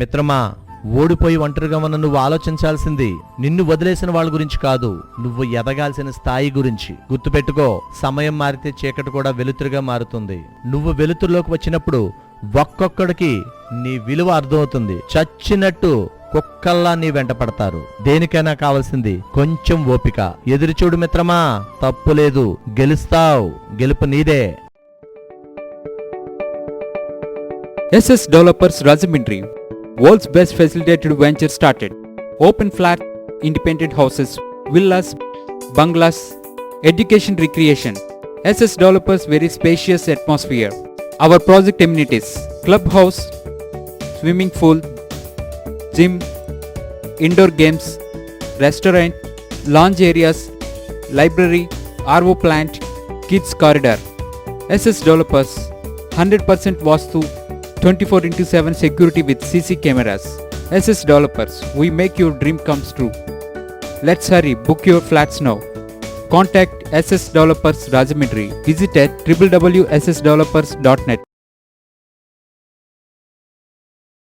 మిత్రమా, ఓడిపోయి ఒంటరిగా ఉన్న నువ్వు ఆలోచించాల్సింది నిన్ను వదిలేసిన వాళ్ళ గురించి కాదు, నువ్వు ఎదగాల్సిన స్థాయి గురించి. గుర్తుపెట్టుకో, సమయం మారితే చీకటి కూడా వెలుతురుగా మారుతుంది. నువ్వు వెలుతురులోకి వచ్చినప్పుడు ఒక్కొక్కడికి నీ విలువ అర్థమవుతుంది. చచ్చినట్టు కుక్కల్లా నీ వెంట పడతారు. దేనికైనా కావాల్సింది కొంచెం ఓపిక. ఎదురుచూడు మిత్రమా, తప్పులేదు, గెలుస్తావు. గెలుపు నీదే. SS Developers Rajahmundry, world's best facilitated venture started. Open flat, independent houses, villas, bungalows, education recreation. SS Developers very spacious atmosphere. Our project amenities: clubhouse, swimming pool, gym, indoor games, restaurant, lounge areas, library, RO plant, kids corridor. SS Developers 100% Vastu, 24/7 security with CC cameras. SS Developers, we make your dream comes true. Let's hurry, book your flats now. Contact SS Developers Rajahmundry. Visit at www.ssdevelopers.net.